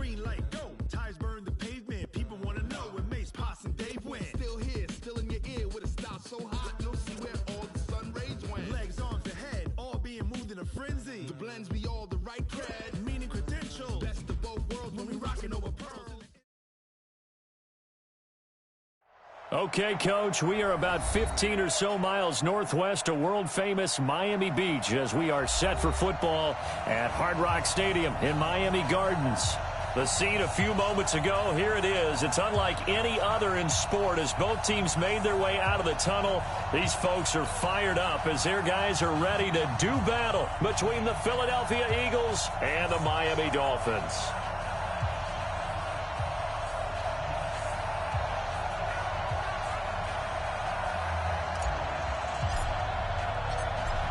green light, go. Tires burn the pavement. People want to know when Mace, Poss, and Dave went. Still here, still in your ear with a style so hot. You'll see where all the sun rays went. Legs, arms, and head, all being moved in a frenzy. The blends be all the right cred. Meaning credentials. Best of both worlds when we rockin' over pearls. Okay, Coach, we are about 15 or so miles northwest of world-famous Miami Beach as we are set for football at Hard Rock Stadium in Miami Gardens. The scene a few moments ago, here it is. It's unlike any other in sport as both teams made their way out of the tunnel. These folks are fired up as their guys are ready to do battle between the Philadelphia Eagles and the Miami Dolphins.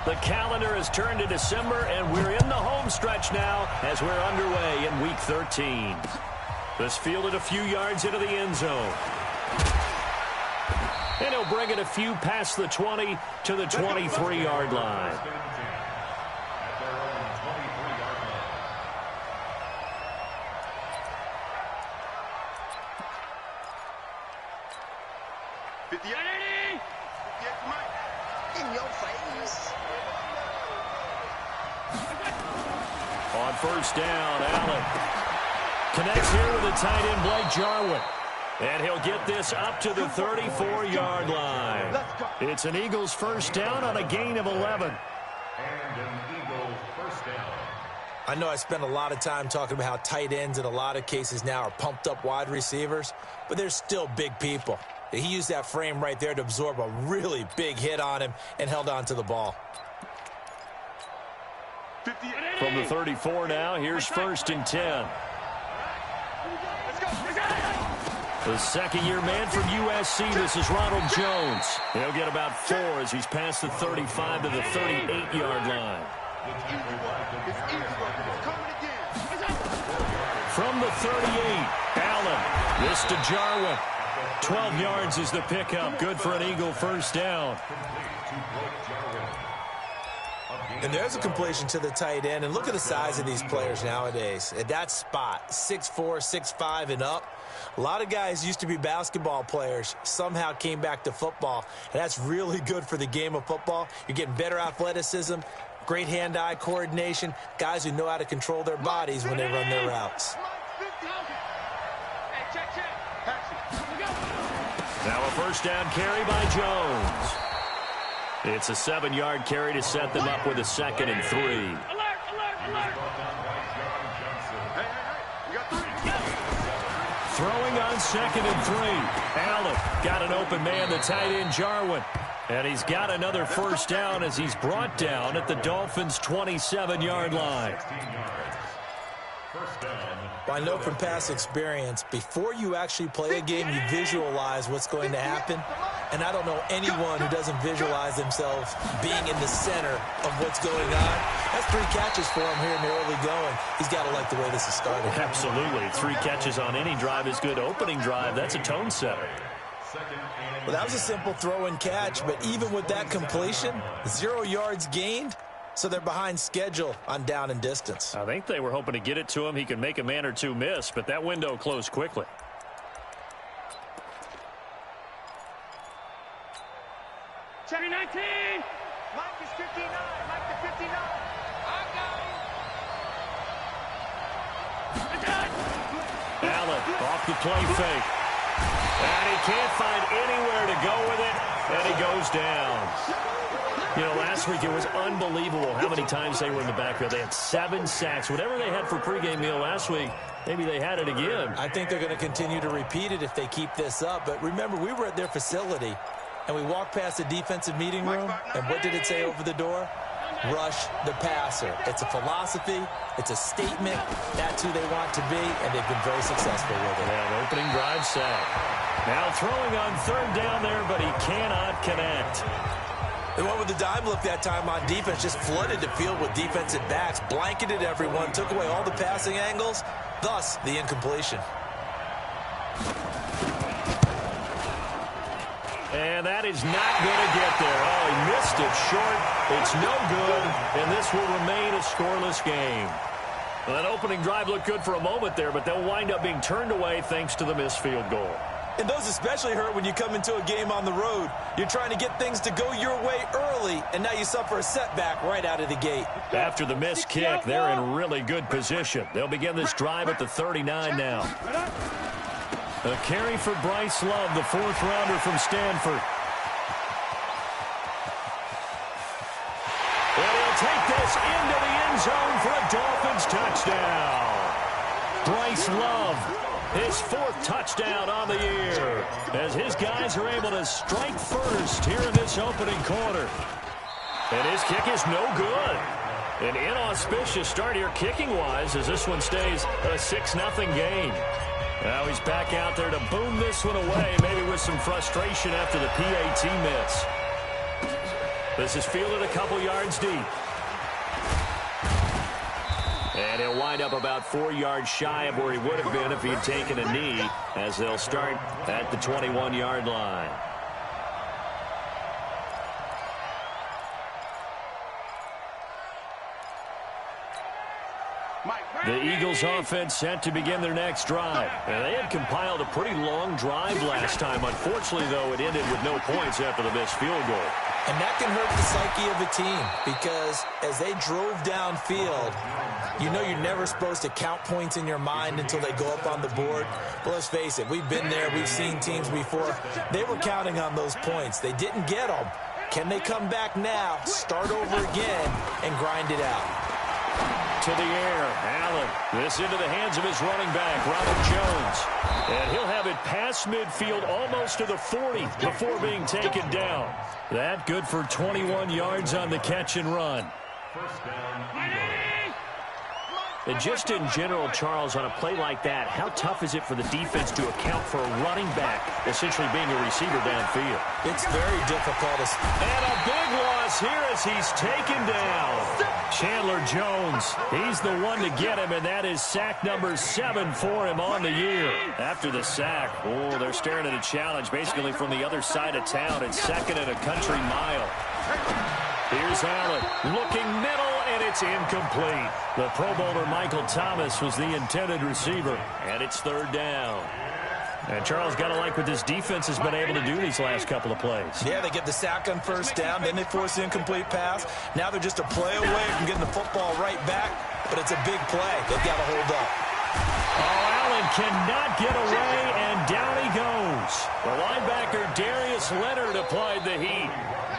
The calendar has turned to December, and we're in the home stretch now as we're underway in Week 13. This fielded a few yards into the end zone. And he'll bring it a few past the 20 to the 23-yard line. In your face. On first down, Allen connects here with the tight end, Blake Jarwin. And he'll get this up to the 34-yard line. It's an Eagles first down on a gain of 11. And an Eagles first down. I know I spent a lot of time talking about how tight ends in a lot of cases now are pumped up wide receivers, but they're still big people. He used that frame right there to absorb a really big hit on him and held on to the ball. From the 34 now, here's first and 10. The second-year man from USC, this is Ronald Jones. He'll get about 4 as he's past the 35 to the 38-yard line. From the 38, Allen, this to Jarwin. 12 yards is the pickup. Good for an Eagle first down. And there's a completion to the tight end. And look at the size of these players nowadays. At that spot, 6'4", 6'5", and up. A lot of guys used to be basketball players, somehow came back to football. And that's really good for the game of football. You're getting better athleticism, great hand-eye coordination, guys who know how to control their bodies when they run their routes. Now a first down carry by Jones. It's a 7-yard carry to set them up with a 2nd and 3. Throwing on 2nd and 3. Allen got an open man, the tight end Jarwin. And he's got another first down as he's brought down at the Dolphins' 27-yard line. Well, I know from past experience, before you actually play a game, you visualize what's going to happen. And I don't know anyone who doesn't visualize themselves being in the center of what's going on. That's 3 catches for him here in the early going. He's got to like the way this is started. Absolutely. 3 catches on any drive is good. Opening drive, that's a tone setter. Well, that was a simple throw and catch, but even with that completion, 0 yards gained. So they're behind schedule on down and distance. I think they were hoping to get it to him. He can make a man or two miss, but that window closed quickly. Check 19. Mike is 59. Mike to 59. I got him. Allen off the play fake. And he can't find anywhere to go with it, and he goes down. You know, last week it was unbelievable how many times they were in the backfield. They had 7 sacks. Whatever they had for pregame meal last week, maybe they had it again. I think they're going to continue to repeat it if they keep this up. But remember, we were at their facility, and we walked past the defensive meeting room, and what did it say over the door? Rush the passer. It's a philosophy. It's a statement. That's who they want to be, and they've been very successful with it. Yeah, an opening drive sack. Now throwing on 3rd down there, but he cannot connect. They went with the dime look that time on defense, just flooded the field with defensive backs, blanketed everyone, took away all the passing angles, thus the incompletion. And that is not going to get there. Oh, he missed it short. It's no good, and this will remain a scoreless game. Well, that opening drive looked good for a moment there, but they'll wind up being turned away thanks to the missed field goal. And those especially hurt when you come into a game on the road. You're trying to get things to go your way early, and now you suffer a setback right out of the gate. After the missed kick, they're in really good position. They'll begin this drive at the 39 now. A carry for Bryce Love, the fourth-rounder from Stanford. And he'll take this into the end zone for a Dolphins touchdown. Bryce Love, his fourth touchdown on the year, as his guys are able to strike first here in this opening quarter. And his kick is no good. An inauspicious start here kicking-wise as this one stays a 6-0 game. Now he's back out there to boom this one away, maybe with some frustration after the PAT miss. This is fielded a couple yards deep. And he'll wind up about 4 yards shy of where he would have been if he'd taken a knee, as they'll start at the 21-yard line. The Eagles offense set to begin their next drive. And they had compiled a pretty long drive last time. Unfortunately, though, it ended with no points after the missed field goal. And that can hurt the psyche of a team, because as they drove downfield, you know you're never supposed to count points in your mind until they go up on the board. But let's face it, we've been there. We've seen teams before. They were counting on those points. They didn't get them. Can they come back now, start over again, and grind it out? To the air, Allen. This into the hands of his running back, Ronald Jones. And he'll have it past midfield almost to the 40 before being taken down. That good for 21 yards on the catch and run. First down, And just in general, Charles, on a play like that, how tough is it for the defense to account for a running back essentially being a receiver downfield? It's very difficult. And a big loss here as he's taken down. Chandler Jones, he's the one to get him, and that is sack number 7 for him on the year. After the sack, oh, they're staring at a challenge basically from the other side of town. It's second and a country mile. Here's Allen, looking middle, and it's incomplete. The Pro Bowler Michael Thomas was the intended receiver, and it's third down. And Charles, got to like what this defense has been able to do these last couple of plays. Yeah, they get the sack on first down, then they force the incomplete pass. Now they're just a play away from getting the football right back, but it's a big play. They've got to hold up. Oh, Allen cannot get away, and down he goes. The linebacker Darius Leonard applied the heat.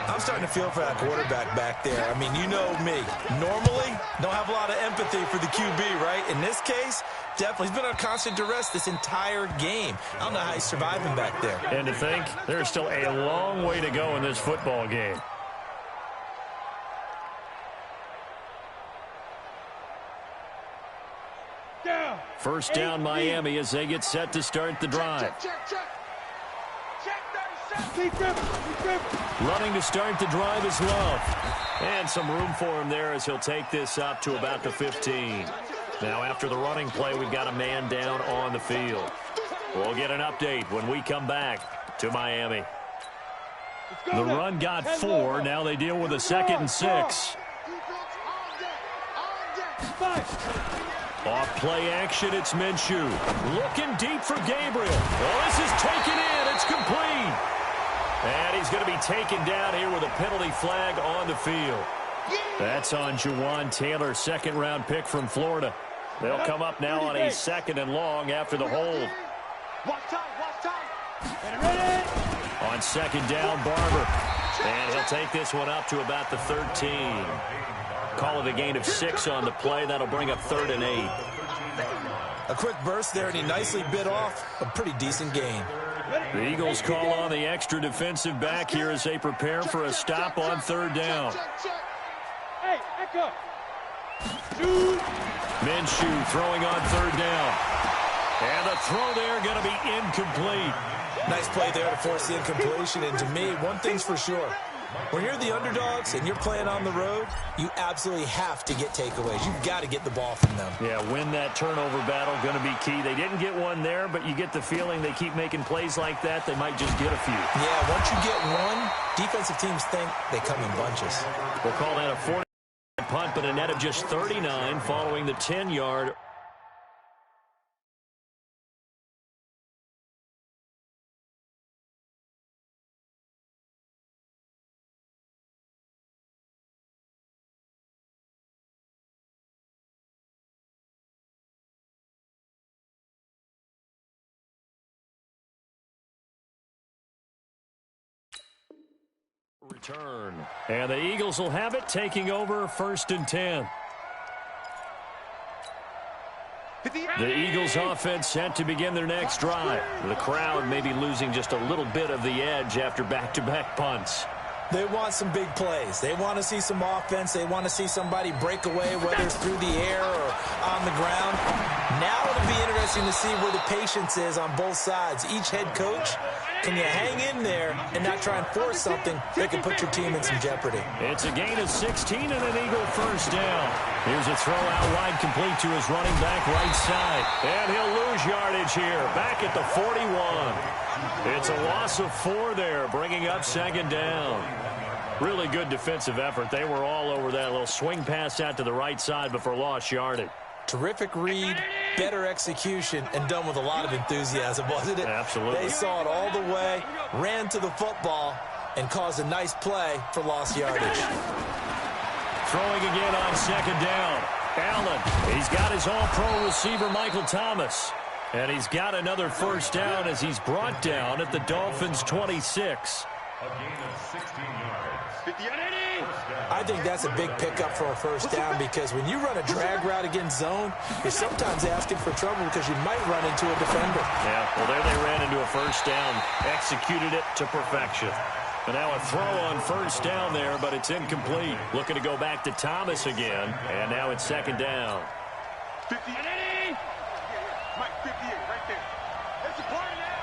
I'm starting to feel for that quarterback back there. I mean, you know me. Normally, don't have a lot of empathy for the QB, right? In this case, definitely. He's been on constant duress this entire game. I don't know how he's surviving back there. And to think, there's still a long way to go in this football game. First down, Miami, as they get set to start the drive. Running to start the drive is Love. And some room for him there as he'll take this up to about the 15. Now after the running play, we've got a man down on the field. We'll get an update when we come back to Miami. The run got 4. Now they deal with a 2nd and 6. Off play action, it's Minshew. Looking deep for Gabriel. Well, this is taken in. It's complete. And he's going to be taken down here with a penalty flag on the field. That's on Jawan Taylor, second-round pick from Florida. They'll come up now on a 2nd and long after the hold. On 2nd down, Barber. And he'll take this one up to about the 13. Call it a gain of 6 on the play. That'll bring up 3rd and 8. A quick burst there, and he nicely bit off a pretty decent gain. The Eagles call on the extra defensive back here as they prepare for a stop on 3rd down. Minshew throwing on 3rd down. And the throw there going to be incomplete. Nice play there to force the incompletion. And to me, one thing's for sure. When you're the underdogs and you're playing on the road, you absolutely have to get takeaways. You've got to get the ball from them. Yeah, win that turnover battle, going to be key. They didn't get one there, but you get the feeling they keep making plays like that, they might just get a few. Yeah, once you get one, defensive teams think they come in bunches. We'll call that a 4 punt, but a net of just 39 following the 10-yard. Return. And the Eagles will have it, taking over 1st and 10. The Eagles offense set to begin their next drive. The crowd may be losing just a little bit of the edge after back-to-back punts. They want some big plays. They want to see some offense. They want to see somebody break away, whether it's through the air or on the ground. Now it'll be interesting to see where the patience is on both sides. Each head coach, can you hang in there and not try and force something that can put your team in some jeopardy? It's a gain of 16 and an Eagle first down. Here's a throw out wide, complete to his running back right side. And he'll lose yardage here, back at the 41. It's a loss of 4 there, bringing up 2nd down. Really good defensive effort. They were all over that little swing pass out to the right side before lost yardage. Terrific read, better execution, and done with a lot of enthusiasm, wasn't it? Absolutely. They saw it all the way, ran to the football, and caused a nice play for lost yardage. Throwing again on 2nd down. Allen, he's got his all-pro receiver, Michael Thomas. And he's got another first down as he's brought down at the Dolphins' 26. A gain of 16 yards. I think that's a big pickup for a first down because when you run a drag route against zone, you're sometimes asking for trouble because you might run into a defender. Yeah, well, there they ran into a first down, executed it to perfection. And now a throw on first down there, but it's incomplete. Looking to go back to Thomas again, and now it's 2nd down. 50 and 80. Mike, 58 right there. It's a party now.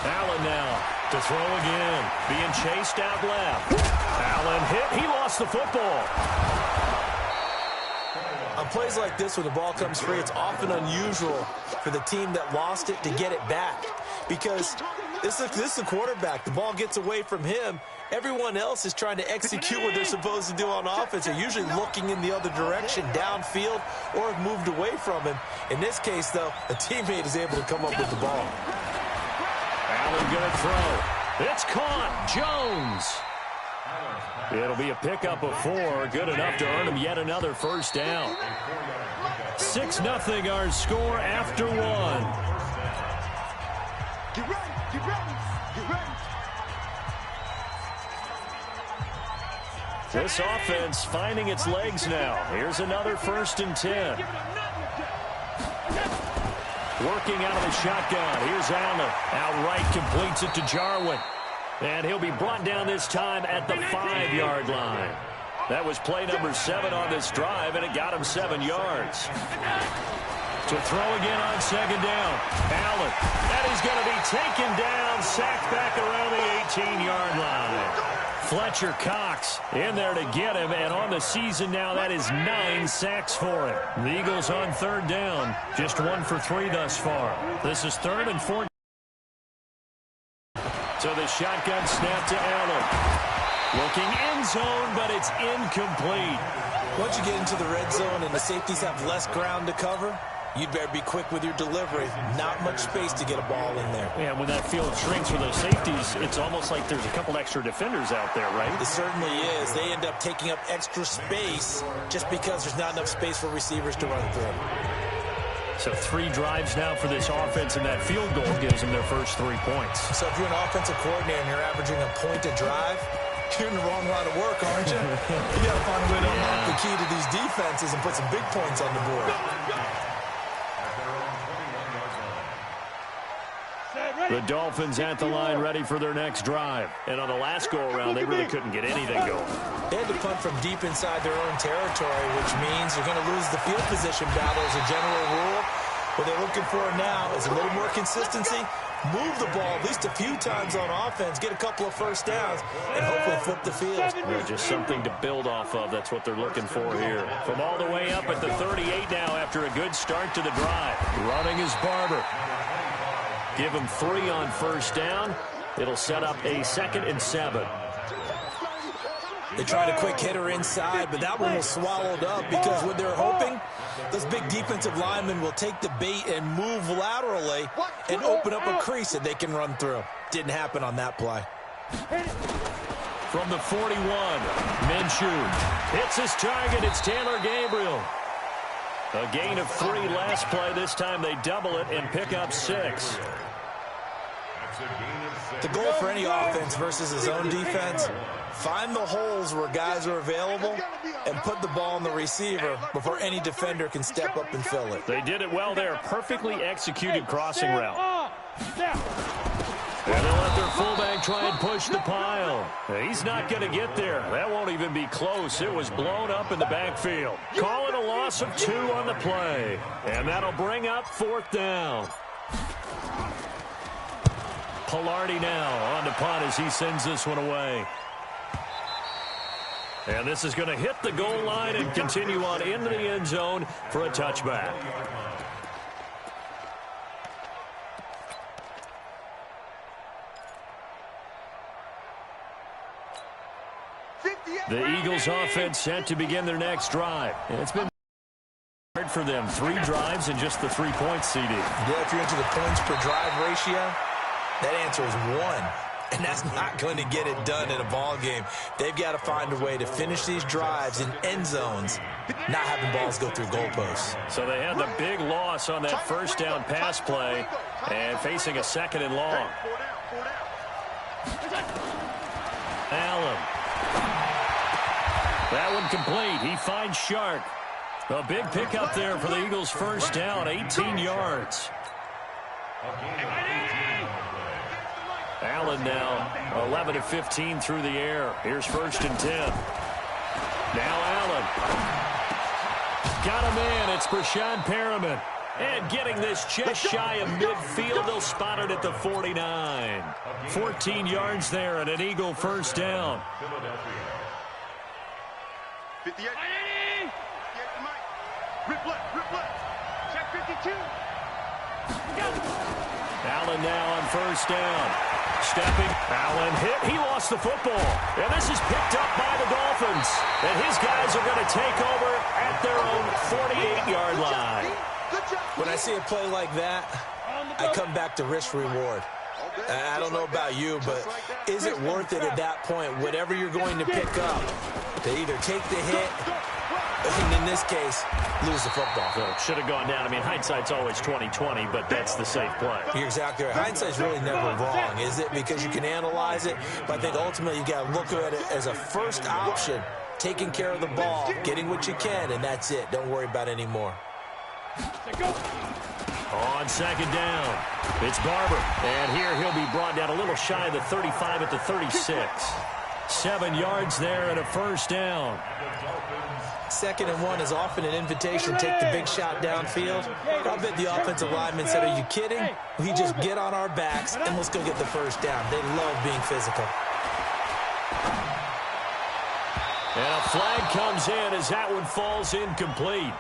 Allen now to throw again. Being chased out left. Allen hit. He lost the football. On plays like this, when the ball comes free, it's often unusual for the team that lost it to get it back. Because this is a quarterback. The ball gets away from him. Everyone else is trying to execute what they're supposed to do on offense. They're usually looking in the other direction, downfield, or have moved away from him. In this case, though, a teammate is able to come up with the ball. Allen going to throw. It's caught. Jones. It'll be a pickup of 4. Good enough to earn him yet another first down. 6-0 our score after 1. Get ready, get ready, get ready. This offense finding its legs now. Here's another 1st and 10. Working out of the shotgun. Here's Allen. Outright completes it to Jarwin. And he'll be brought down this time at the 5-yard line. That was play number 7 on this drive, and it got him 7 yards. To throw again on 2nd down. Allen. And he's going to be taken down, sacked back around the 18-yard line. Fletcher Cox in there to get him, and on the season now, that is 9 sacks for him. The Eagles on 3rd down, just 1 for 3 thus far. This is 3rd and 4. So the shotgun snap to Allen. Looking end zone, but it's incomplete. Once you get into the red zone and the safeties have less ground to cover, you'd better be quick with your delivery. Not much space to get a ball in there. Yeah, when that field shrinks for those safeties, it's almost like there's a couple extra defenders out there, right? It certainly is. They end up taking up extra space just because there's not enough space for receivers to run through. So 3 drives now for this offense, and that field goal gives them their first 3 points. So if you're an offensive coordinator and you're averaging a point a drive, you're in the wrong line of work, aren't you? You got to find a way to unlock the key to these defenses and put some big points on the board. The Dolphins at the line ready for their next drive. And on the last go-around, they really couldn't get anything going. They had to punt from deep inside their own territory, which means you're going to lose the field position battle as a general rule. What they're looking for now is a little more consistency, move the ball at least a few times on offense, get a couple of first downs, and hopefully flip the field. Yeah, just something to build off of. That's what they're looking for here. From all the way up at the 38 now after a good start to the drive. Running is Barber. Give him 3 on first down. It'll set up a 2nd and 7. They tried a quick hitter inside, but that one was swallowed up because what they're hoping, those big defensive linemen will take the bait and move laterally and open up a crease that they can run through. Didn't happen on that play. From the 41, Minshew hits his target. It's Taylor Gabriel. A gain of 3 last play. This time they double it and pick up 6. The goal for any offense versus his own defense, find the holes where guys are available and put the ball on the receiver before any defender can step up and fill it. They did it well there. Perfectly executed crossing route. And they'll let their fullback try and push the pile. He's not going to get there. That won't even be close. It was blown up in the backfield. Call it a loss of 2 on the play. And that'll bring up 4th down. Pilardi now on the punt as he sends this one away. And this is going to hit the goal line and continue on into the end zone for a touchback. The Eagles offense set to begin their next drive. And it's been hard for them. 3 drives and just the 3 points CD. Yeah, if you're into the points per drive ratio, that answer is 1. And that's not going to get it done in a ball game. They've got to find a way to finish these drives in end zones, not having balls go through goalposts. So they had the big loss on that first down pass play and facing a 2nd and long. Allen. That one complete. He finds Shark. A big pickup there for the Eagles' first down, 18 yards. Allen now 11 of 15 through the air. Here's 1st and 10. Now Allen. Got a man. It's Brashad Perriman. And getting this just shy of midfield. They'll spot it at the 49. 14 yards there and an Eagle first down. 58. Replay. Check 52. Allen now on first down. Stepping. Allen hit. He lost the football. And this is picked up by the Dolphins. And his guys are going to take over at their own 48-yard line. When I see a play like that, I come back to risk-reward. I don't know about you, but is it worth it at that point, whatever you're going to pick up, to either take the hit, and in this case, lose the football? So it should have gone down. I mean, hindsight's always 20/20, but that's the safe play. You're exactly right. Hindsight's really never wrong, is it? Because you can analyze it, but I think ultimately you got to look at it as a first option, taking care of the ball, getting what you can, and that's it. Don't worry about any more. On 2nd down, it's Barber. And here he'll be brought down a little shy of the 35 at the 36. 7 yards there and a first down. 2nd and 1 is often an invitation to take the big shot downfield. I'll bet the offensive lineman said, are you kidding? We just get on our backs and let's go get the first down. They love being physical. And a flag comes in as that one falls incomplete.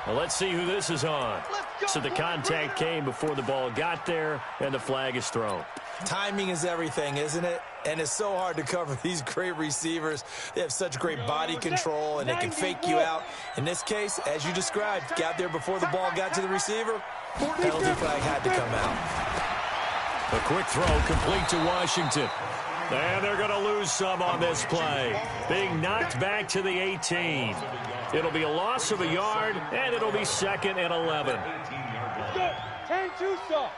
Well, let's see who this is on. So the contact came before the ball got there, and the flag is thrown. Timing is everything, isn't it? And it's so hard to cover these great receivers. They have such great body control, and they can fake you out. In this case, as you described, got there before the ball got to the receiver. Penalty flag had to come out. A quick throw complete to Washington. And they're going to lose some on this play. Being knocked back to the 18. It'll be a loss of a yard, and it'll be 2nd and 11. 10-2, sir.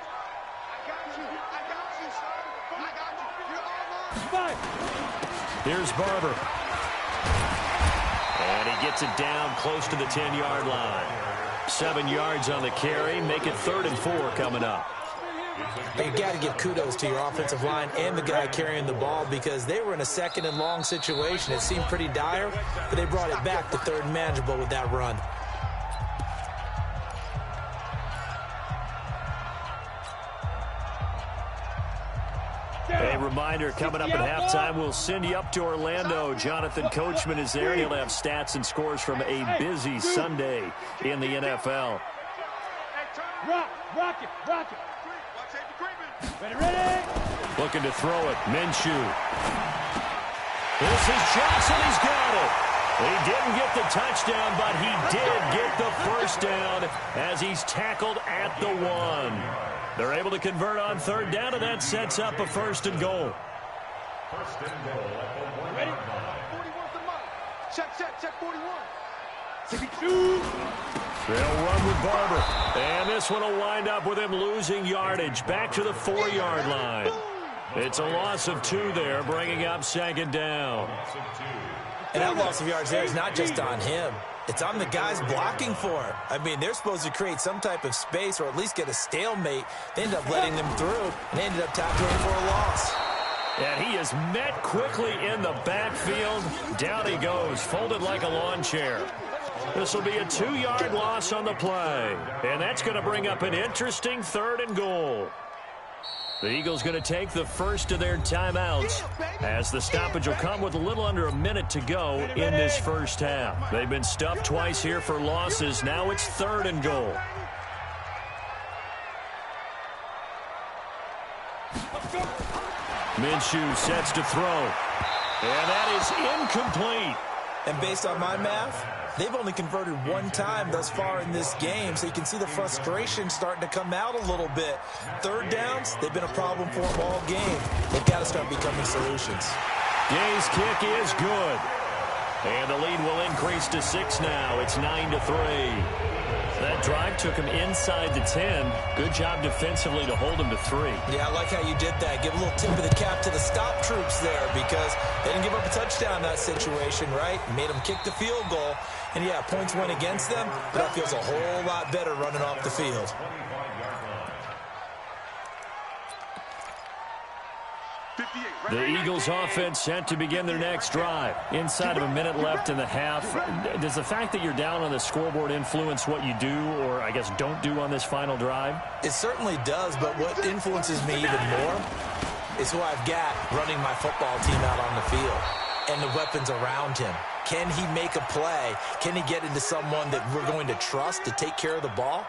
Here's Barber. And he gets it down close to the 10-yard line. 7 yards on the carry. Make it 3rd and 4 coming up. You got to give kudos to your offensive line and the guy carrying the ball because they were in a 2nd and long situation. It seemed pretty dire, but they brought it back to 3rd and manageable with that run. A reminder, coming up at halftime, we'll send you up to Orlando. Jonathan Coachman is there. He'll have stats and scores from a busy Sunday in the NFL. Rock it. Ready. Looking to throw it. Minshew. This is Johnson. He's got it. He didn't get the touchdown, but he did get the first down as he's tackled at the 1. They're able to convert on third down, and that sets up a 1st and goal. First and goal at the 1 Ready? yard line. 41 for Mike. Check 41. 62. They'll run with Barber. And this one will wind up with him losing yardage back to the 4-yard line. It's a loss of 2 there, bringing up 2nd down. And that loss of yards there is not just on him. It's on the guys blocking for him. I mean, they're supposed to create some type of space or at least get a stalemate. They ended up letting them through, and they ended up tackling for a loss. And he is met quickly in the backfield. Down he goes, folded like a lawn chair. This will be a 2-yard loss on the play. And that's going to bring up an interesting 3rd and goal. The Eagles going to take the first of their timeouts as the stoppage will come with a little under a minute to go in this first half. They've been stuffed twice here for losses. Now it's 3rd and goal. Minshew sets to throw. And that is incomplete. And based on my math, they've only converted 1 time thus far in this game, so you can see the frustration starting to come out a little bit. 3rd downs, they've been a problem for them all game. They've got to start becoming solutions. Gay's kick is good. And the lead will increase to 6 now. It's 9-3. That drive took him inside the 10. Good job defensively to hold him to 3. Yeah, I like how you did that. Give a little tip of the cap to the stop troops there because they didn't give up a touchdown in that situation, right? Made them kick the field goal. And, yeah, points went against them, but that feels a whole lot better running off the field. The Eagles offense set to begin their next drive. Inside of a minute left in the half. Does the fact that you're down on the scoreboard influence what you do or, I guess, don't do on this final drive? It certainly does, but what influences me even more is who I've got running my football team out on the field and the weapons around him. Can he make a play? Can he get into someone that we're going to trust to take care of the ball?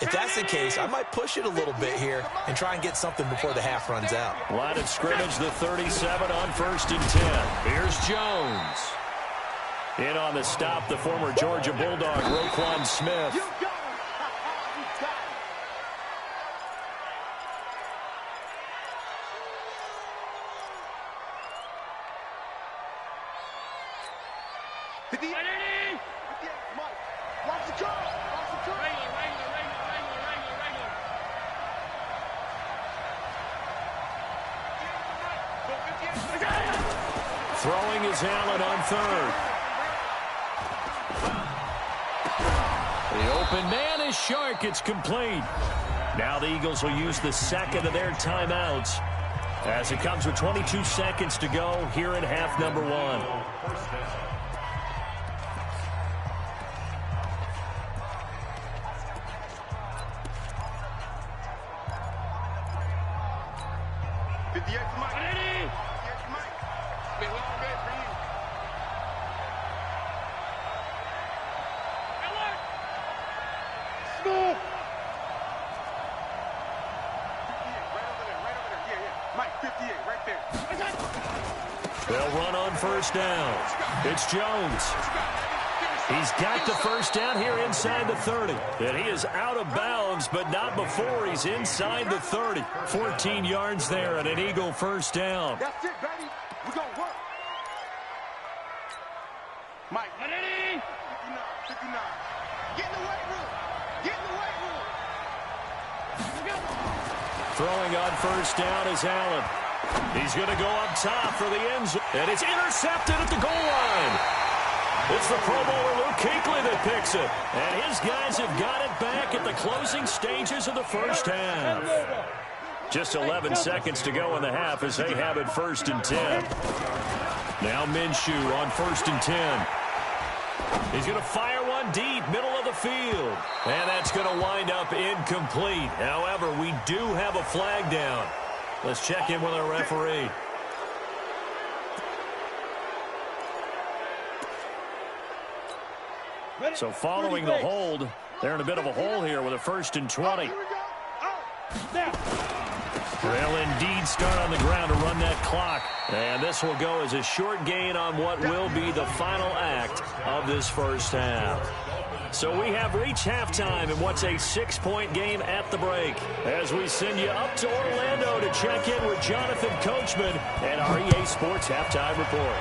If that's the case, I might push it a little bit here and try and get something before the half runs out. Line of scrimmage, the 37 on 1st and 10. Here's Jones. In on the stop, the former Georgia Bulldog, Roquan Smith. Throwing is Allen on 3rd. The open man is Shark. It's complete. Now the Eagles will use the 2nd of their timeouts as it comes with 22 seconds to go here in half number 1. They'll run on 1st down. It's Jones. He's got the 1st down here inside the 30. And he is out of bounds, but not before he's inside the 30. 14 yards there and an Eagle 1st down. That's it, baby. We're going to work. Mike. 59, 59. Get in the weight room. Get in the weight room. Throwing on 1st down is Allen. He's going to go up top for the end zone. And it's intercepted at the goal line. It's the Pro Bowler Luke Kuechly that picks it. And his guys have got it back at the closing stages of the first half. Just 11 seconds to go in the half as they have it 1st and 10. Now Minshew on 1st and 10. He's going to fire one deep, middle of the field. And that's going to wind up incomplete. However, we do have a flag down. Let's check in with our referee. So following the hold, they're in a bit of a hole here with a 1st and 20. Well, indeed start on the ground to run that clock. And this will go as a short gain on what will be the final act of this first half. So we have reached halftime in what's a 6-point game at the break. As we send you up to Orlando to check in with Jonathan Coachman and our EA Sports Halftime Report.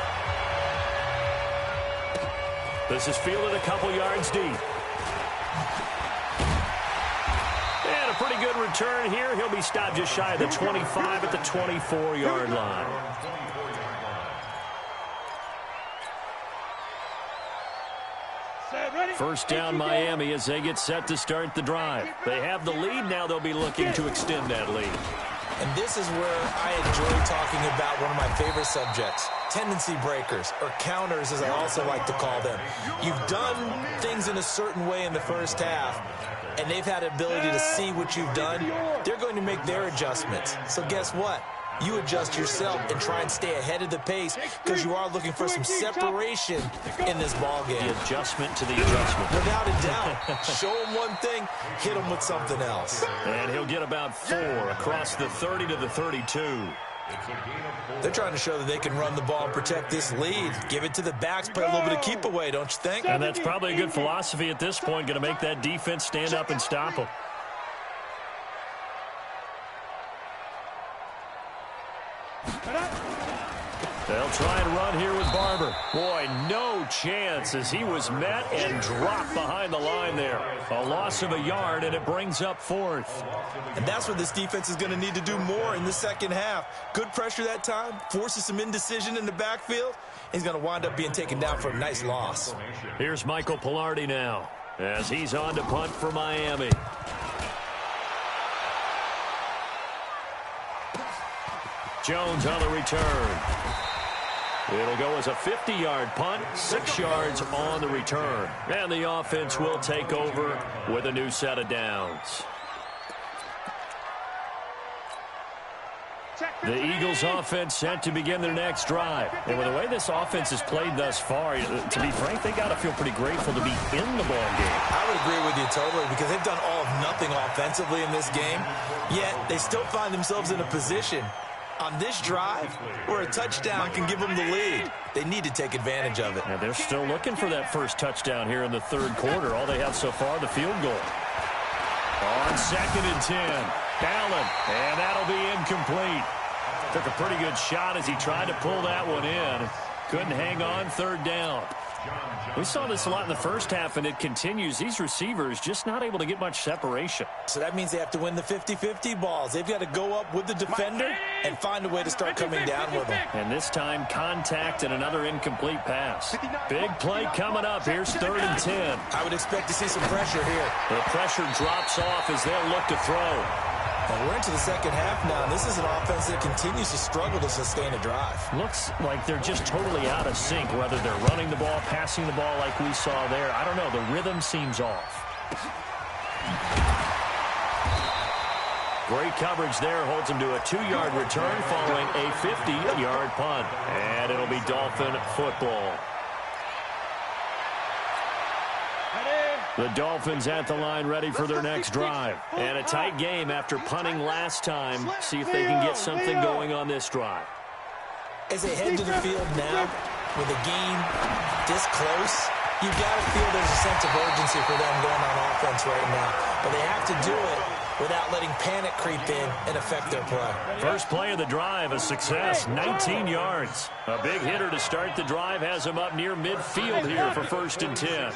This is fielded a couple yards deep. And a pretty good return here. He'll be stopped just shy of the 25 at the 24-yard line. First down Miami as they get set to start the drive. They have the lead. Now they'll be looking to extend that lead. And this is where I enjoy talking about one of my favorite subjects, tendency breakers, or counters as I also like to call them. You've done things in a certain way in the first half, and they've had the ability to see what you've done. They're going to make their adjustments. So guess what? You adjust yourself and try and stay ahead of the pace because you are looking for some separation in this ball game. The adjustment to the adjustment. Without a doubt. Show him one thing, hit him with something else. And he'll get about 4 across the 30 to the 32. They're trying to show that they can run the ball and protect this lead. Give it to the backs, play a little bit of keep away, don't you think? And that's probably a good philosophy at this point, going to make that defense stand up and stop them. They'll try and run here with Barber. Boy, no chance as he was met and dropped behind the line there. A loss of a yard, and it brings up 4th. And that's what this defense is going to need to do more in the second half. Good pressure that time, forces some indecision in the backfield. He's going to wind up being taken down for a nice loss. Here's Michael Pilardi now as he's on to punt for Miami. Jones on the return. It'll go as a 50-yard punt, 6 yards on the return. And the offense will take over with a new set of downs. The Eagles offense set to begin their next drive. And with the way this offense has played thus far, to be frank, they got to feel pretty grateful to be in the ball game. I would agree with you totally because they've done all of nothing offensively in this game, yet they still find themselves in a position on this drive where a touchdown can give them the lead. They need to take advantage of it. And they're still looking for that first touchdown here in the third quarter. All they have so far, the field goal. On 2nd and 10, Allen, and that'll be incomplete. Took a pretty good shot as he tried to pull that one in. Couldn't hang on, 3rd down. We saw this a lot in the first half, and it continues. These receivers just not able to get much separation. So that means they have to win the 50-50 balls. They've got to go up with the defender and find a way to start coming down with them. And this time, contact and another incomplete pass. Big play coming up. Here's 3rd and 10. I would expect to see some pressure here. The pressure drops off as they'll look to throw. Well, we're into the second half now, and this is an offense that continues to struggle to sustain a drive. Looks like they're just totally out of sync, whether they're running the ball, passing the ball like we saw there. I don't know. The rhythm seems off. Great coverage there. Holds him to a 2-yard return following a 50-yard punt. And it'll be Dolphin football. The Dolphins at the line ready for their next drive. And a tight game after punting last time. See if they can get something going on this drive. As they head to the field now, with a game this close, you've got to feel there's a sense of urgency for them going on offense right now. But they have to do it without letting panic creep in and affect their play. First play of the drive, a success, 19 yards. A big hitter to start the drive has him up near midfield here for 1st and 10.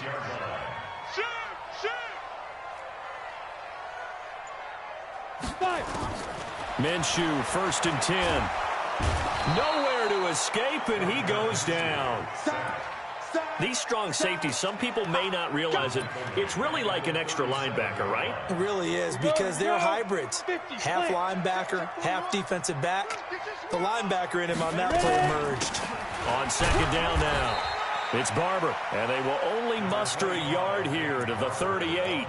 Minshew, 1st and 10. Nowhere to escape, and he goes down. These strong safeties, some people may not realize it. It's really like an extra linebacker, right? It really is, because they're hybrids. Half linebacker, half defensive back. The linebacker in him on that play emerged. On 2nd down now, it's Barber, and they will only muster a yard here to the 38.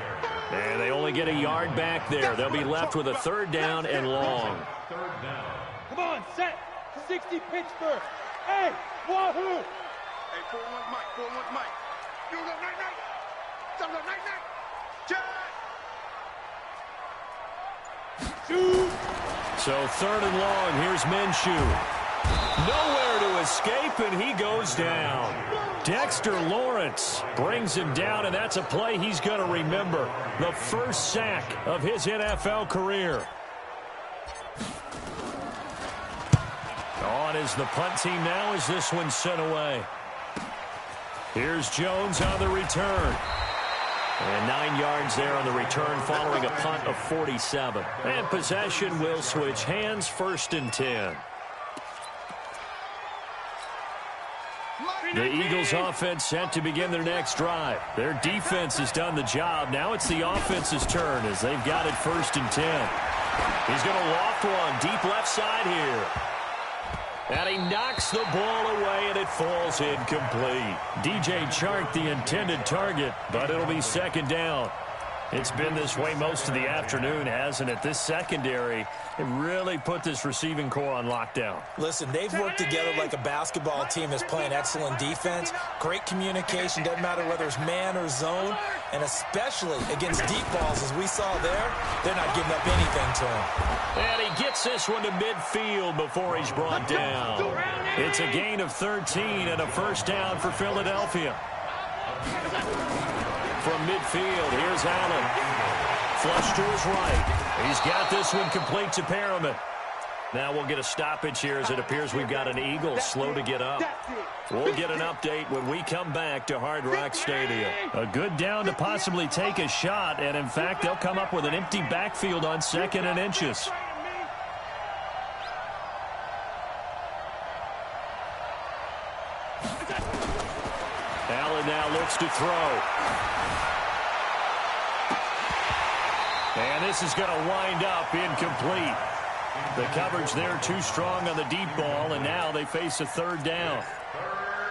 And they only get a yard back there. They'll be left with a 3rd down and long. Come on, set. 60 Pittsburgh. Hey, wahoo! Hey, 4-1 Mike, 4-1 Mike. You go night-night. Come on, night-night. Shoot! So 3rd and long, here's Minshew. Nowhere to escape, and he goes down. Dexter Lawrence brings him down, and that's a play he's going to remember. The first sack of his NFL career. On is the punt team now as this one's sent away. Here's Jones on the return. And 9 yards there on the return following a punt of 47. And possession will switch hands, 1st and 10. The Eagles offense set to begin their next drive. Their defense has done the job. Now it's the offense's turn as they've got it 1st and 10. He's going to loft one deep left side here. And he knocks the ball away, and it falls incomplete. DJ Chark, the intended target, but it'll be 2nd down. It's been this way most of the afternoon, hasn't it? This secondary, it really put this receiving core on lockdown. Listen, they've worked together like a basketball team that's playing excellent defense. Great communication, doesn't matter whether it's man or zone, and especially against deep balls, as we saw there, they're not giving up anything to him. And he gets this one to midfield before he's brought down. It's a gain of 13 and a 1st down for Philadelphia. From midfield, here's Allen. Flush to his right. He's got this one complete to Perriman. Now we'll get a stoppage here as it appears we've got an Eagle slow to get up. We'll get an update when we come back to Hard Rock Stadium. A good down to possibly take a shot, and in fact, they'll come up with an empty backfield on 2nd and inches. Allen now looks to throw. And this is going to wind up incomplete. The coverage there too strong on the deep ball, and now they face a 3rd down.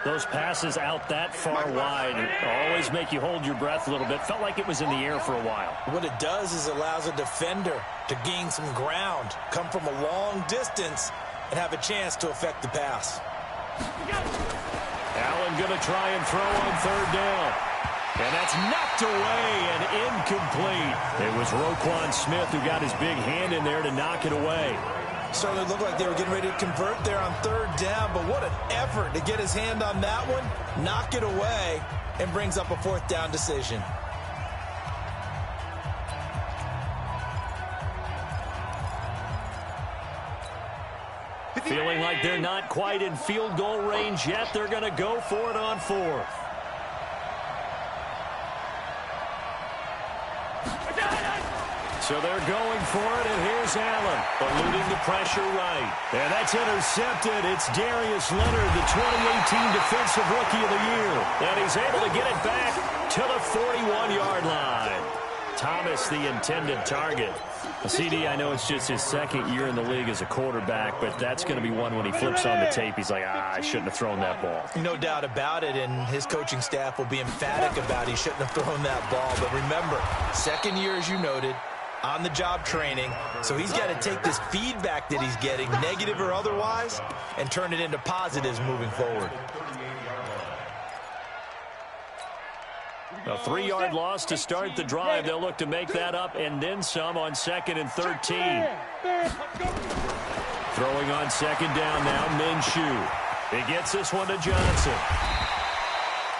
Those passes out that far wide always make you hold your breath a little bit. Felt like it was in the air for a while. What it does is allows a defender to gain some ground, come from a long distance, and have a chance to affect the pass. Allen going to try and throw on 3rd down. And that's knocked away and incomplete. It was Roquan Smith who got his big hand in there to knock it away. Certainly looked like they were getting ready to convert there on 3rd down, but what an effort to get his hand on that one, knock it away, and brings up a 4th down decision. Feeling like they're not quite in field goal range yet. They're going to go for it on 4th. So they're going for it, and here's Allen, eluding the pressure right. And that's intercepted. It's Darius Leonard, the 2018 Defensive Rookie of the Year. And he's able to get it back to the 41-yard line. Thomas, the intended target. CD, I know it's just his 2nd year in the league as a quarterback, but that's going to be one when he flips on the tape. He's like, I shouldn't have thrown that ball. No doubt about it, and his coaching staff will be emphatic about he shouldn't have thrown that ball. But remember, 2nd year, as you noted, on-the-job training, so he's got to take this feedback that he's getting, negative or otherwise, and turn it into positives moving forward. A 3-yard loss to start the drive. They'll look to make that up and then some on 2nd and 13. Throwing on 2nd down now, Minshew. He gets this one to Johnson.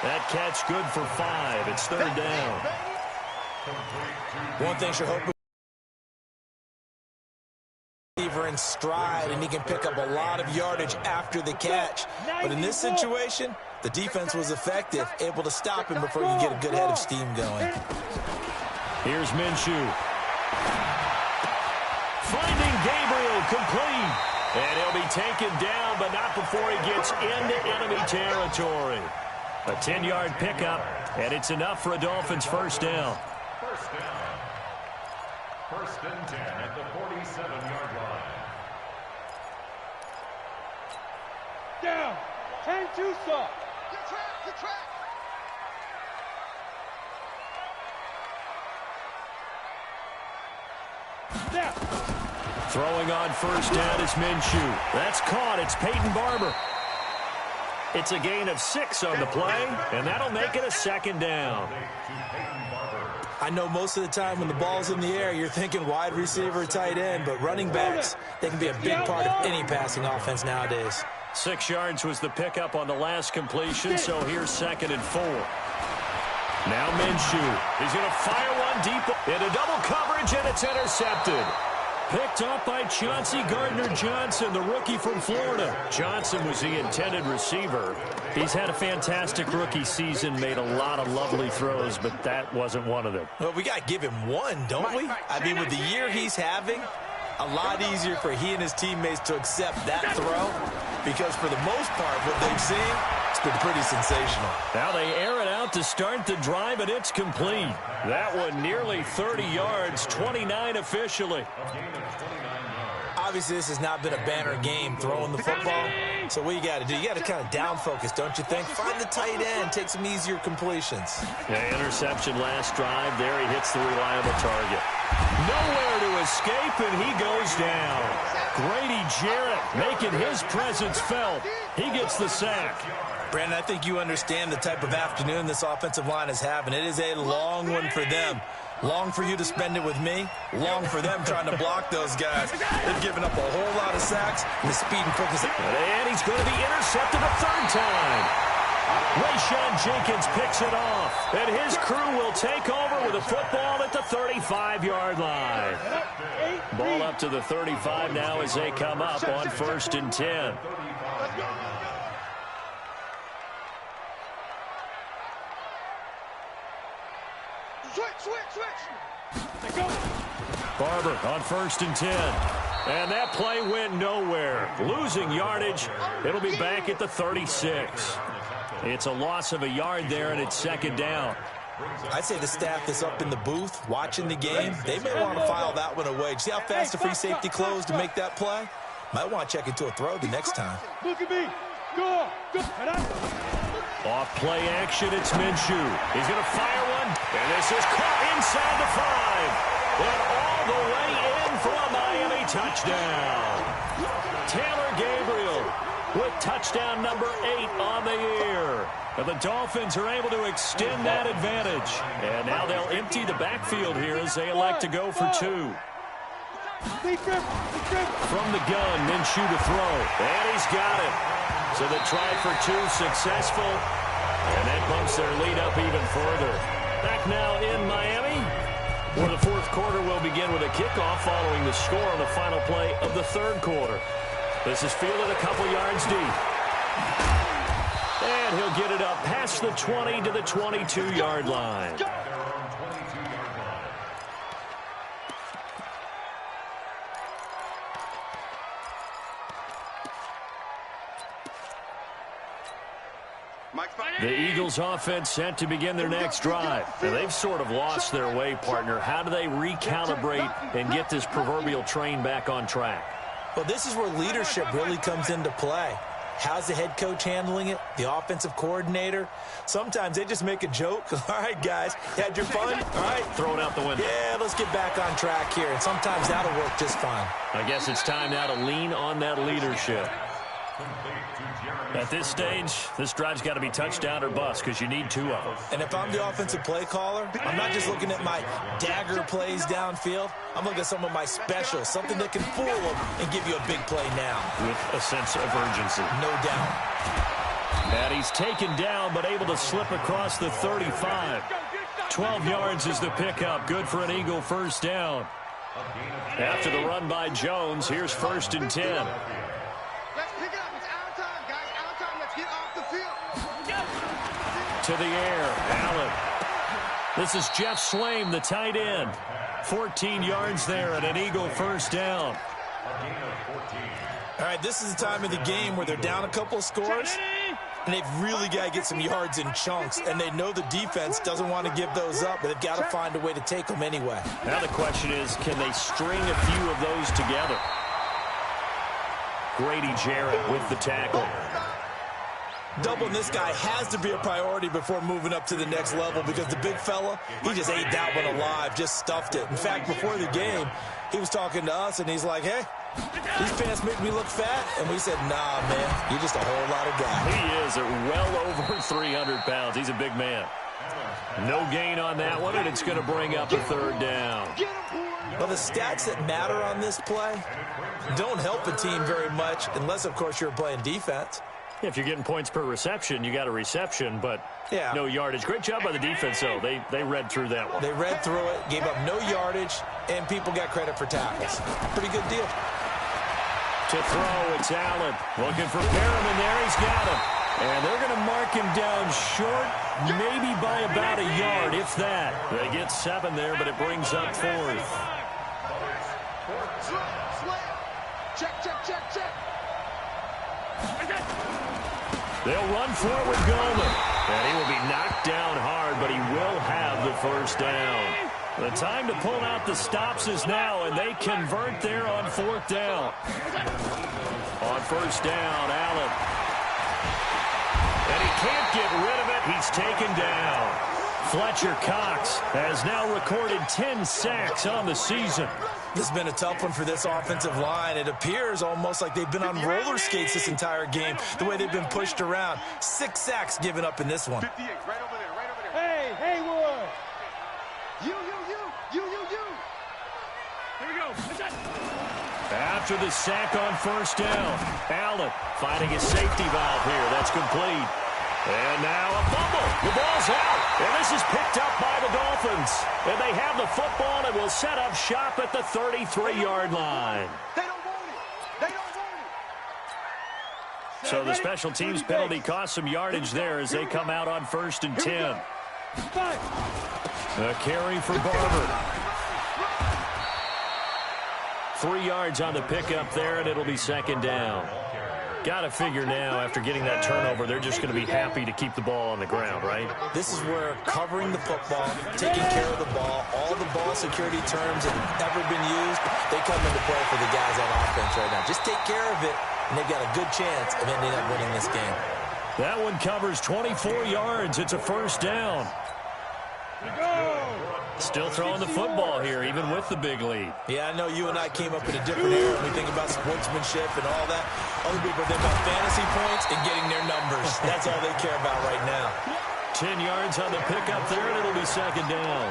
That catch good for 5. It's 3rd down. One thing should hope in stride, and he can pick up a lot of yardage after the catch. But in this situation, the defense was effective, able to stop him before he could get a good head of steam going. Here's Minshew. Finding Gabriel complete. And he'll be taken down, but not before he gets into enemy territory. A 10-yard pickup, and it's enough for a Dolphins 1st down. 1st and 10 at the 47-yard line. Down. 10-2 saw. Good track. Down. Throwing on 1st down is Minshew. That's caught. It's Peyton Barber. It's a gain of 6 on the play, and that'll make it a 2nd down. I know most of the time when the ball's in the air, you're thinking wide receiver, tight end, but running backs, they can be a big part of any passing offense nowadays. 6 yards was the pickup on the last completion, so here's 2nd and 4. Now Minshew. He's going to fire one deep into double coverage, and it's intercepted. Picked up by Chauncey Gardner-Johnson, the rookie from Florida. Johnson was the intended receiver. He's had a fantastic rookie season, made a lot of lovely throws, but that wasn't one of them. Well, we got to give him one, don't we? I mean, with the year he's having, a lot easier for he and his teammates to accept that throw, because for the most part, what they've seen, it's been pretty sensational. Now they air it out to start the drive, and it's complete. That one nearly 30 yards, 29 officially. Obviously, this has not been a banner game throwing the football. So what you got to do, you got to kind of down focus, don't you think? Find the tight end, take some easier completions. Yeah, interception last drive. There he hits the reliable target. Nowhere to escape, and he goes down. Grady Jarrett making his presence felt. He gets the sack. Brandon, I think you understand the type of afternoon this offensive line is having. It is a long one for them. Long for you to spend it with me. Long for them trying to block those guys. They've given up a whole lot of sacks. And the speed and quickness. And he's going to be intercepted a 3rd time. Rayshawn Jenkins picks it off. And his crew will take over with a football at the 35-yard line. Ball up to the 35 now as they come up on 1st and 10. Switch. Barber on 1st and 10. And that play went nowhere. Losing yardage. It'll be back at the 36. It's a loss of a yard there, and it's 2nd down. I'd say the staff that's up in the booth watching the game, they may want to file that one away. See how fast the free safety closed to make that play? Might want to check into a throw the next time. Look at me. Go. Off play action, it's Minshew. He's going to fire one, and this is caught inside the 5. And all the way in for a Miami touchdown. Taylor Gabriel with touchdown number 8 on the year. And the Dolphins are able to extend that advantage. And now they'll empty the backfield here as they elect to go for 2. From the gun, Minshew to throw. And he's got it. So the try for 2 successful. And that bumps their lead up even further. Back now in Miami, where the 4th quarter will begin with a kickoff following the score on the final play of the 3rd quarter. This is fielded a couple yards deep. And he'll get it up past the 20 to the 22-yard line. The Eagles offense set to begin their next drive. And they've sort of lost their way, partner. How do they recalibrate and get this proverbial train back on track? Well, this is where leadership really comes into play. How's the head coach handling it? The offensive coordinator? Sometimes they just make a joke. All right, guys, had your fun? All right. Throw it out the window. Yeah, let's get back on track here. And sometimes that'll work just fine. I guess it's time now to lean on that leadership. At this stage, this drive's got to be touchdown or bust because you need 2 of them. And if I'm the offensive play caller, I'm not just looking at my dagger plays downfield. I'm looking at some of my specials, something that can fool them and give you a big play now. With a sense of urgency. No doubt. And he's taken down but able to slip across the 35. 12 yards is the pickup. Good for an Eagle 1st down. After the run by Jones, here's 1st and 10. Let's pick it up. It's our time, guys. Our time. Let's get off the field. To the air, Allen. This is Jeff Swaim, the tight end. 14 yards there and an Eagle 1st down. All right, this is the time of the game where they're down a couple of scores, and they've really got to get some yards in chunks, and they know the defense doesn't want to give those up, but they've got to find a way to take them anyway. Now the question is, can they string a few of those together? Grady Jarrett with the tackle. Doubling this guy has to be a priority before moving up to the next level because the big fella, he just ate that one alive, just stuffed it. In fact, before the game, he was talking to us, and he's like, hey, these pants make me look fat. And we said, nah, man, you're just a whole lot of guy. He is at well over 300 pounds. He's a big man. No gain on that one, and it's going to bring up a third down. Well, the stats that matter on this play don't help a team very much unless, of course, you're playing defense. If you're getting points per reception, you got a reception, but no yardage. Great job by the defense, though. They read through that one. They read through it, gave up no yardage, and people got credit for tackles. Pretty good deal. To throw, it's Allen. Looking for Perriman there. He's got him. And they're going to mark him down short, maybe by about a yard, if that. They get 7 there, but it brings up 4th. Check. They'll run forward Goldman. And he will be knocked down hard, but he will have the first down. The time to pull out the stops is now, and they convert there on 4th down. On 1st down, Allen. And he can't get rid of it. He's taken down. Fletcher Cox has now recorded 10 sacks on the season. This has been a tough one for this offensive line. It appears almost like they've been on roller skates this entire game, the way they've been pushed around. 6 sacks given up in this one. 58, right over there. Hey, Haywood! You. Here we go. After the sack on 1st down, Allen finding a safety valve here. That's complete. And now a fumble. The ball's out. And this is picked up by the Dolphins. And they have the football and will set up shop at the 33-yard line. They don't want it. So the special teams penalty cost some yardage there as they come out on 1st and 10. A carry for Barber. 3 yards on the pickup there, and it'll be 2nd down. Got to figure now, after getting that turnover, they're just going to be happy to keep the ball on the ground, right? This is where covering the football, taking care of the ball, all the ball security terms that have ever been used, they come into play for the guys on offense right now. Just take care of it, and they've got a good chance of ending up winning this game. That one covers 24 yards. It's a 1st down. Still throwing the football here, even with the big lead. Yeah, I know you and I came up in a different era when we think about sportsmanship and all that. Other people think about fantasy points and getting their numbers. That's all they care about right now. 10 yards on the pickup there, and it'll be 2nd down.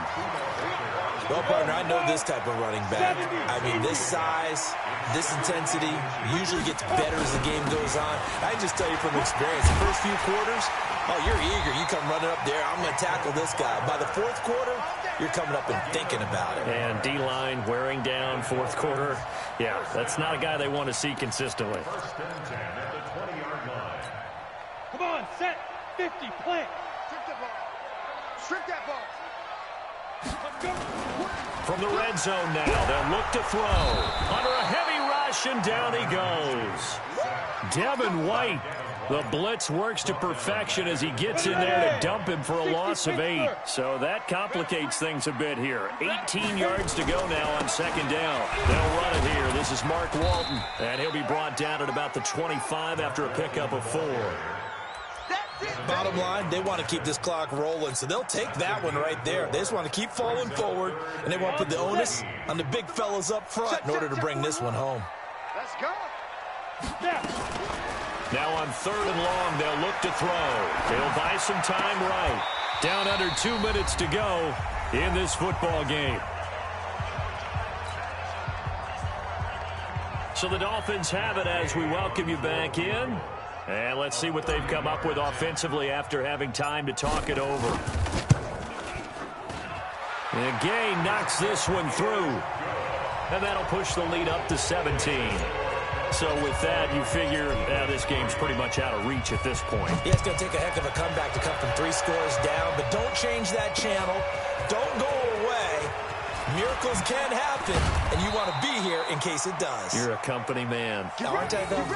Well, partner, I know this type of running back. I mean, this size, this intensity usually gets better as the game goes on. I can just tell you from experience, the first few quarters, oh, you're eager. You come running up there. I'm going to tackle this guy. By the 4th quarter, you're coming up and thinking about it. And D-line wearing down 4th quarter. Yeah, that's not a guy they want to see consistently. 1st and 10 at the 20-yard line. Come on, set, 50, plant. Strip that ball. From the red zone now, they'll look to throw. Under a heavy rush, and down he goes. Devin White. The blitz works to perfection as he gets in there to dump him for a loss of 8. So that complicates things a bit here. 18 yards to go now on 2nd down. They'll run it here. This is Mark Walton. And he'll be brought down at about the 25 after a pickup of 4. Bottom line, they want to keep this clock rolling, so they'll take that one right there. They just want to keep falling forward, and they want to put the onus on the big fellas up front in order to bring this one home. Let's go. Now on 3rd and long, they'll look to throw. They'll buy some time right. Down under 2 minutes to go in this football game. So the Dolphins have it as we welcome you back in. And let's see what they've come up with offensively after having time to talk it over. And Gay knocks this one through. And that'll push the lead up to 17. So with that, you figure this game's pretty much out of reach at this point. Yeah, it's going to take a heck of a comeback to come from 3 scores down, but don't change that channel. Don't go away. Miracles can happen, and you want to be here in case it does. You're a company man. Aren't I, though?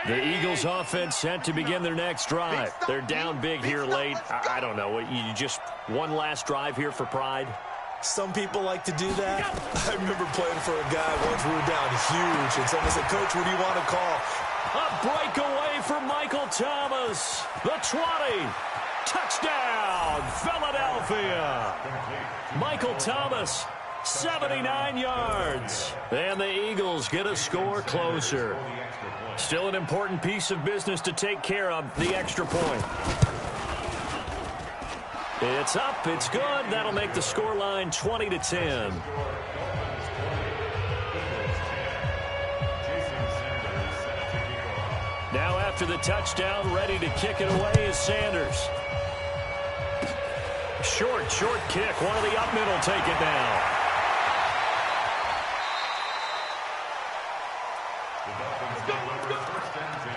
The Eagles offense set to begin their next drive. They're down big here late. I don't know. You just one last drive here for pride? Some people like to do that. I remember playing for a guy once we were down huge, and someone said, Coach, what do you want to call? A breakaway for Michael Thomas. The 20. Touchdown, Philadelphia. Michael Thomas 79 yards. And the Eagles get a score closer. Still an important piece of business to take care of, the extra point. It's up, it's good. That'll make the scoreline 20-10. Now after the touchdown, ready to kick it away is Sanders. Short kick. One of the up middle take it down. The Dolphins deliver first and 10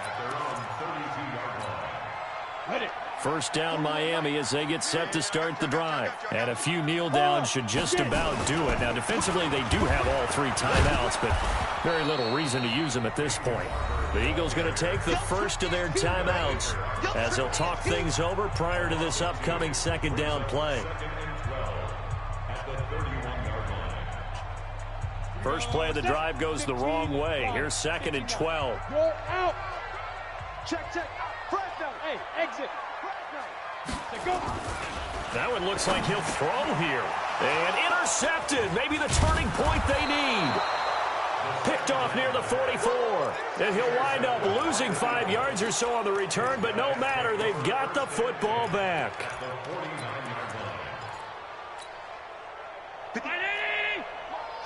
at their own 32-yard line. Ready. First down Miami as they get set to start the drive. And a few kneel downs should just about do it. Now defensively they do have all 3 timeouts, but very little reason to use them at this point. The Eagles going to take the first of their timeouts as they'll talk things over prior to this upcoming second down play. First play of the drive goes the wrong way. Here's 2nd and 12. Roll out. Check. Press down. Hey, exit. Go. That one looks like he'll throw here. And intercepted. Maybe the turning point they need. Picked off near the 44. And he'll wind up losing 5 yards or so on the return, but no matter, they've got the football back.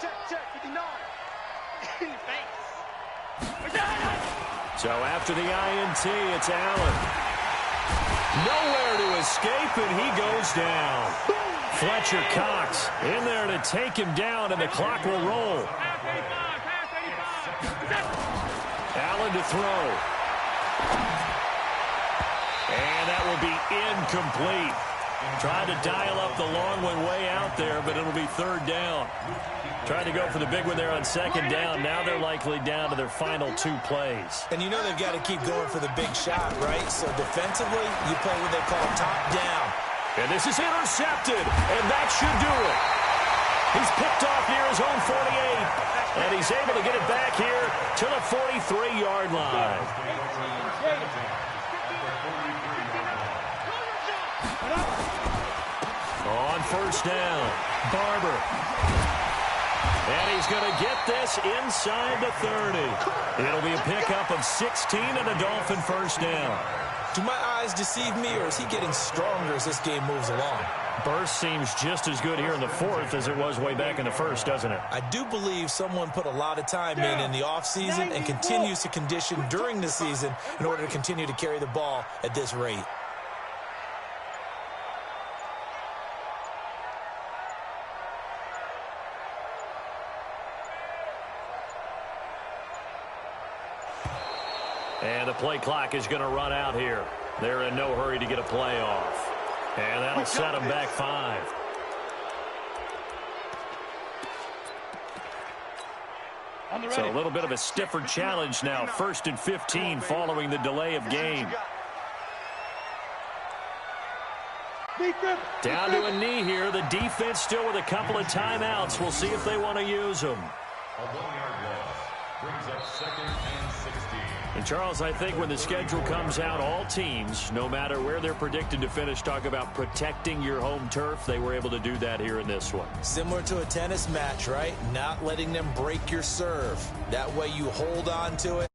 Check, 59. So after the INT, it's Allen. Nowhere to escape, and he goes down. Fletcher Cox in there to take him down, and the clock will roll. Allen to throw. And that will be incomplete. Tried to dial up the long one way out there, but it'll be 3rd down. Trying to go for the big one there on 2nd down. Now they're likely down to their final 2 plays. And you know they've got to keep going for the big shot, right? So defensively, you play what they call top down. And this is intercepted, and that should do it. He's picked off near his own 48, and he's able to get it back here to the 43-yard line. On 1st down, Barber. And he's going to get this inside the 30. It'll be a pickup of 16 and a Dolphin 1st down. Do my eyes deceive me, or is he getting stronger as this game moves along? Burst seems just as good here in the 4th as it was way back in the 1st, doesn't it? I do believe someone put a lot of time in the offseason and continues to condition during the season in order to continue to carry the ball at this rate. And the play clock is going to run out here. They're in no hurry to get a play off. And that'll set them back 5. So a little bit of a stiffer challenge now. 1st and 15 following the delay of game. Down to a knee here. The defense still with a couple of timeouts. We'll see if they want to use them. A 1-yard loss brings up 2nd and 16. And Charles, I think when the schedule comes out, all teams, no matter where they're predicted to finish, talk about protecting your home turf. They were able to do that here in this one. Similar to a tennis match, right? Not letting them break your serve. That way you hold on to it.